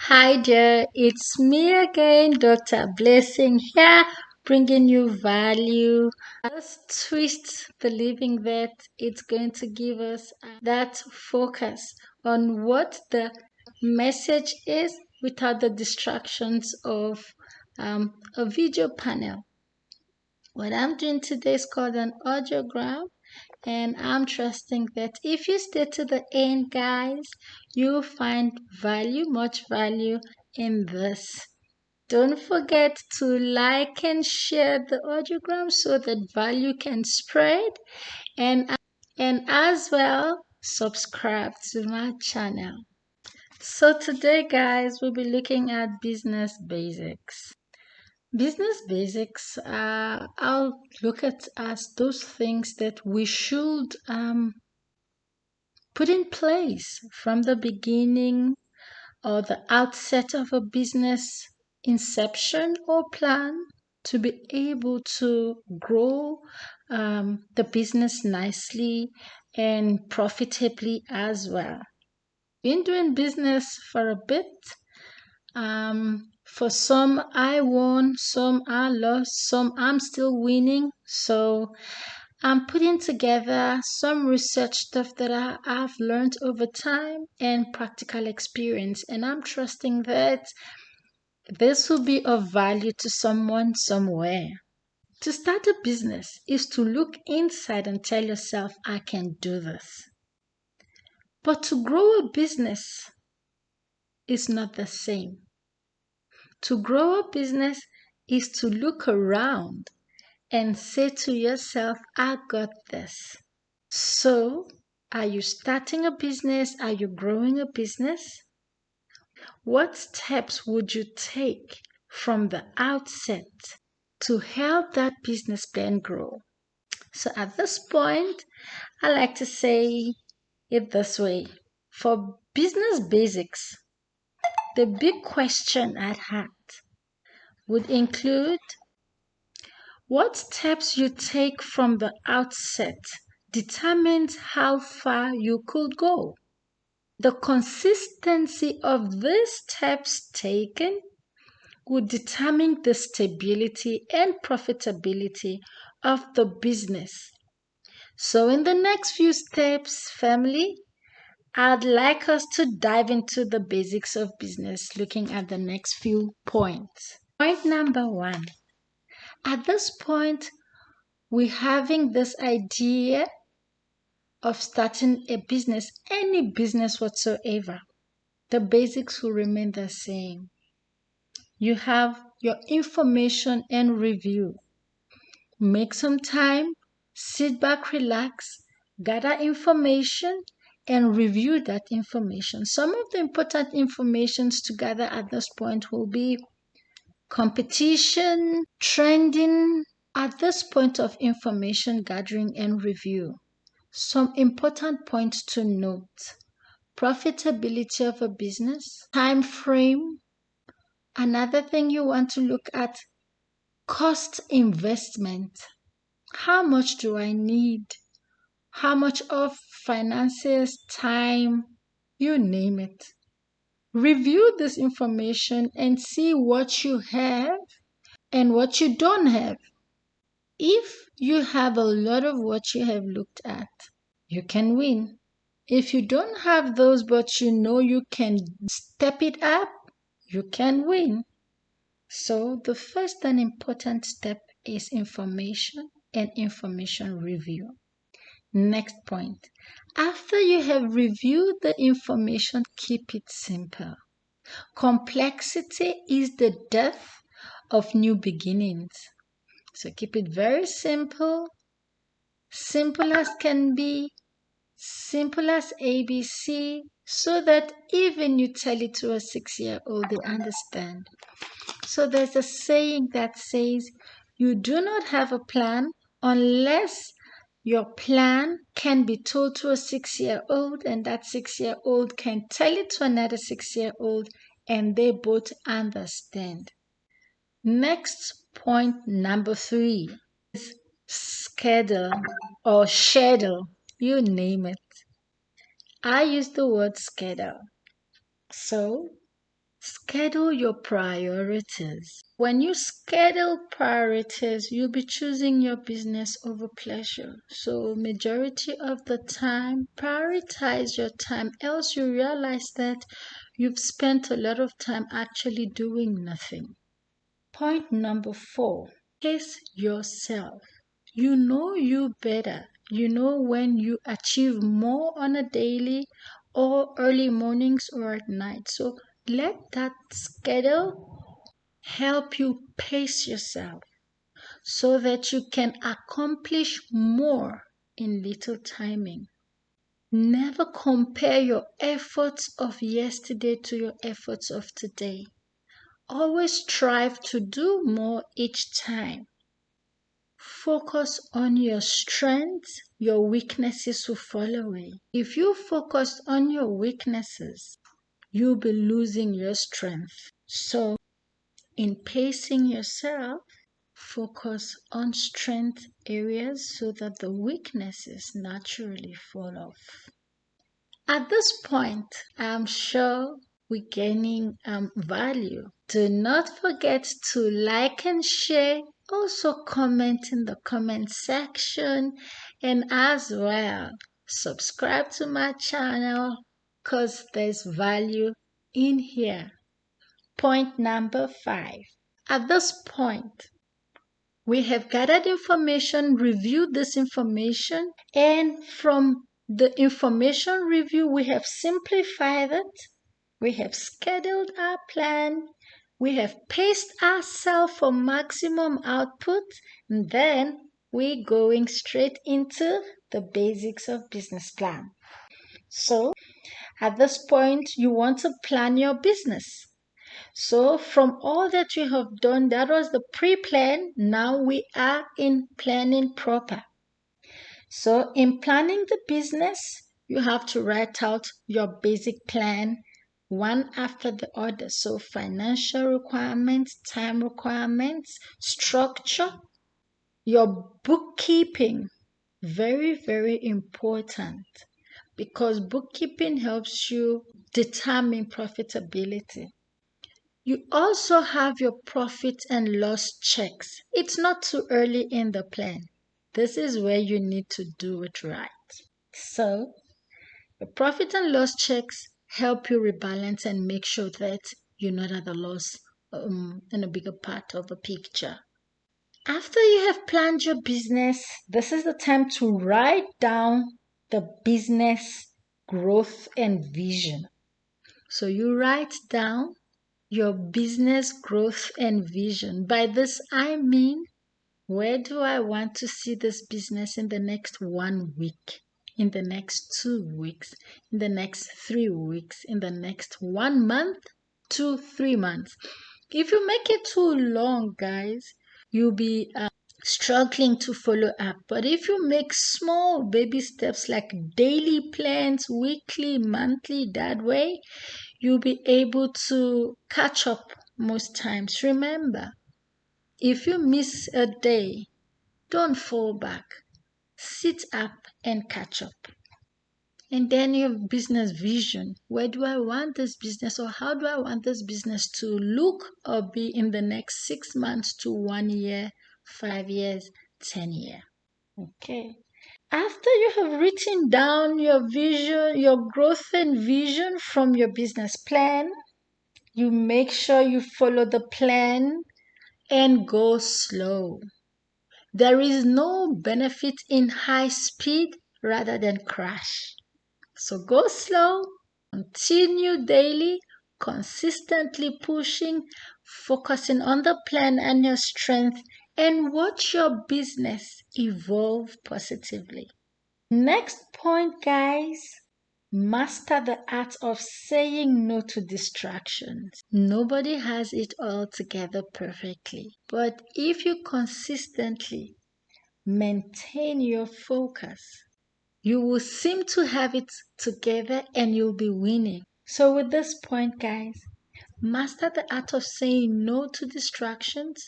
Hi there, it's me again, Dr. Blessing here, bringing you value. Let's twist believing that it's going to give us that focus on what the message is without the distractions of a video panel. What I'm doing today is called an audiogram, and I'm trusting that if you stay to the end, guys, you'll find value, much value in this. Don't forget to like and share the audiogram so that value can spread, and as well subscribe to my channel. So today, guys, we'll be looking at business basics. Business basics, I'll look at as those things that we should put in place from the beginning or the outset of a business inception or plan to be able to grow the business nicely and profitably as well. Been doing business for a bit. For some, I won, some I lost, some I'm still winning. So I'm putting together some research stuff that I've learned over time and practical experience. And I'm trusting that this will be of value to someone somewhere. To start a business is to look inside and tell yourself, I can do this. But to grow a business is not the same. To grow a business is to look around and say to yourself, I got this. So, are you starting a business? Are you growing a business? What steps would you take from the outset to help that business plan grow? So, at this point, I like to say it this way. For business basics, the big question at hand would include what steps you take from the outset determines how far you could go. The consistency of these steps taken would determine the stability and profitability of the business. So, in the next few steps, family, I'd like us to dive into the basics of business, looking at the next few points. Point number one. At this point, we're having this idea of starting a business, any business whatsoever. The basics will remain the same. You have your information and review. Make some time, sit back, relax, gather information, and review that information. Some of the important informations to gather at this point will be competition, trending. At this point of information gathering and review, some important points to note: profitability of a business, time frame. Another thing you want to look at: cost investment. How much do I need? How much of finances, time, you name it. Review this information and see what you have and what you don't have. If you have a lot of what you have looked at, you can win. If you don't have those, but you know you can step it up, you can win. So the first and important step is information and information review. Next point. After you have reviewed the information, keep it simple. Complexity is the death of new beginnings. So keep it very simple, simple as can be, simple as ABC, so that even you tell it to a 6-year-old, they understand. So there's a saying that says, you do not have a plan unless your plan can be told to a 6-year-old, and that 6-year-old can tell it to another 6-year-old, and they both understand. Next point, number 3, is schedule or schedule, you name it. I use the word schedule. So, schedule your priorities. When you schedule priorities, you'll be choosing your business over pleasure. So majority of the time, prioritize your time, else you realize that you've spent a lot of time actually doing nothing. Point number 4, pace yourself. You know you better. You know when you achieve more on a daily or early mornings or at night. So let that schedule help you pace yourself so that you can accomplish more in little timing. Never compare your efforts of yesterday to your efforts of today. Always strive to do more each time. Focus on your strengths, your weaknesses will fall away. If you focus on your weaknesses, you'll be losing your strength. So, in pacing yourself, focus on strength areas so that the weaknesses naturally fall off. At this point, I'm sure we're gaining value. Do not forget to like and share. Also comment in the comment section, and as well subscribe to my channel because there's value in here. Point number 5. At this point, we have gathered information, reviewed this information, and from the information review, we have simplified it. We have scheduled our plan. We have paced ourselves for maximum output. And then we're going straight into the basics of business plan. So at this point, you want to plan your business. So from all that you have done, that was the pre-plan. Now we are in planning proper. So in planning the business, you have to write out your basic plan one after the other. So financial requirements, time requirements, structure, your bookkeeping, very, very important because bookkeeping helps you determine profitability. You also have your profit and loss checks. It's not too early in the plan. This is where you need to do it right. So, the profit and loss checks help you rebalance and make sure that you're not at a loss in a bigger part of the picture. After you have planned your business, this is the time to write down the business growth and vision. So you write down your business growth and vision. By this, I mean, where do I want to see this business in the next 1 week, in the next 2 weeks, in the next 3 weeks, in the next 1 month to 3 months? If you make it too long, guys, you'll be struggling to follow up. But if you make small baby steps like daily plans, weekly, monthly, that way, you'll be able to catch up most times. Remember, if you miss a day, don't fall back. Sit up and catch up. And then your business vision. Where do I want this business, or how do I want this business to look or be in the next 6 months to 1 year, 5 years, 10 years? Okay. After you have written down your vision, your growth and vision from your business plan, you make sure you follow the plan and go slow. There is no benefit in high speed rather than crash. So go slow, continue daily, consistently pushing, focusing on the plan and your strength, and watch your business evolve positively. Next point, guys. Master the art of saying no to distractions. Nobody has it all together perfectly. But if you consistently maintain your focus, you will seem to have it together and you'll be winning. So with this point, guys, master the art of saying no to distractions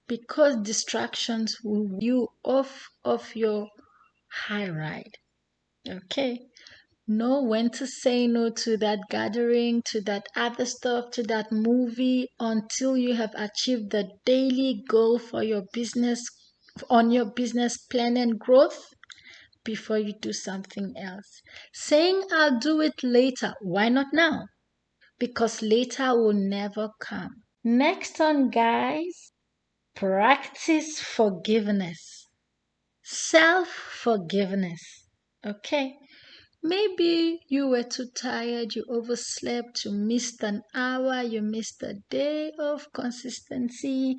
because distractions will wean you off of your high ride. Okay. Know when to say no to that gathering, to that other stuff, to that movie until you have achieved the daily goal for your business, on your business plan and growth before you do something else. Saying I'll do it later, why not now? Because later will never come. Next on, guys, practice forgiveness, self forgiveness. Okay. Maybe you were too tired, you overslept, you missed an hour, you missed a day of consistency.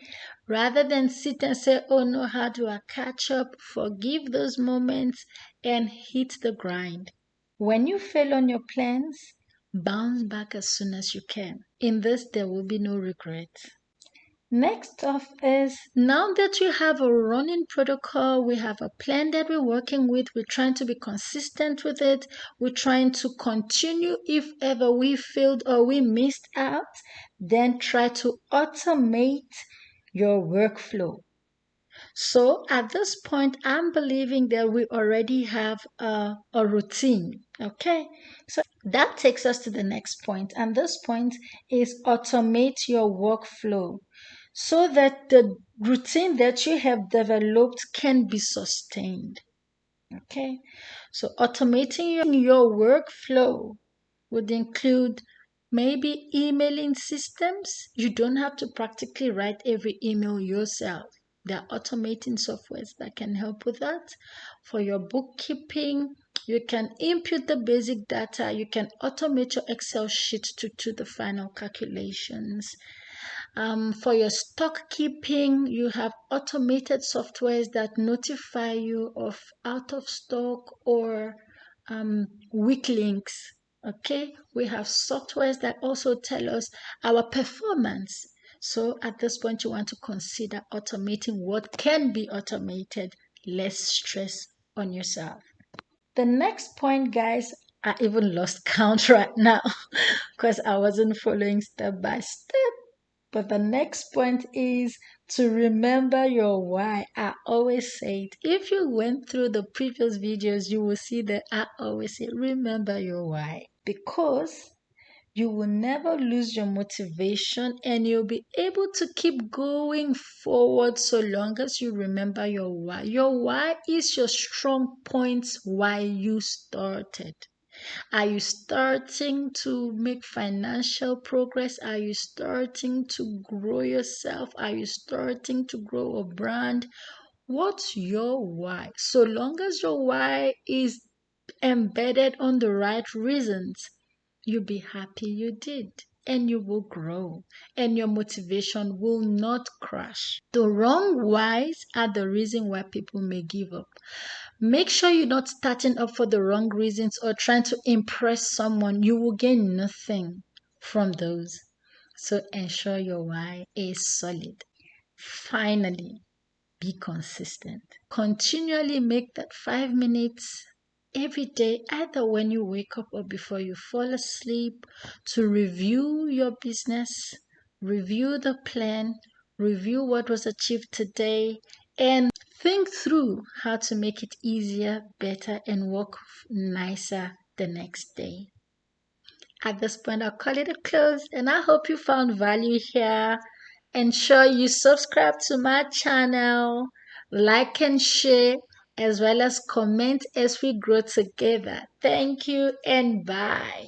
Rather than sit and say, oh no, how do I catch up? Forgive those moments and hit the grind. When you fail on your plans, bounce back as soon as you can. In this, there will be no regret. Next off is, now that we have a running protocol, we have a plan that we're working with, we're trying to be consistent with it, we're trying to continue if ever we failed or we missed out, then try to automate your workflow. So at this point, I'm believing that we already have a routine. Okay. So that takes us to the next point. And this point is automate your workflow so that the routine that you have developed can be sustained. Okay. So automating your workflow would include maybe emailing systems. You don't have to practically write every email yourself. There are automating softwares that can help with that. For your bookkeeping, you can input the basic data. You can automate your Excel sheet to do the final calculations. For your stock keeping, you have automated softwares that notify you of out of stock or weak links. Okay, we have softwares that also tell us our performance. So at this point, you want to consider automating what can be automated, less stress on yourself. The next point, guys, I even lost count right now because I wasn't following step by step. But the next point is to remember your why. I always say it. If you went through the previous videos, you will see that I always say, remember your why. Because you will never lose your motivation and you'll be able to keep going forward so long as you remember your why. Your why is your strong points why you started. Are you starting to make financial progress? Are you starting to grow yourself? Are you starting to grow a brand? What's your why? So long as your why is embedded on the right reasons, you'll be happy you did and you will grow and your motivation will not crash. The wrong whys are the reason why people may give up. Make sure you're not starting up for the wrong reasons or trying to impress someone. You will gain nothing from those. So ensure your why is solid. Finally, be consistent. Continually make that 5 minutes every day, either when you wake up or before you fall asleep, to review your business, review the plan, review what was achieved today, and think through how to make it easier, better, and work nicer the next day. At this point, I'll call it a close, and I hope you found value here. Ensure you subscribe to my channel, like and share, as well as comment as we grow together. Thank you and bye.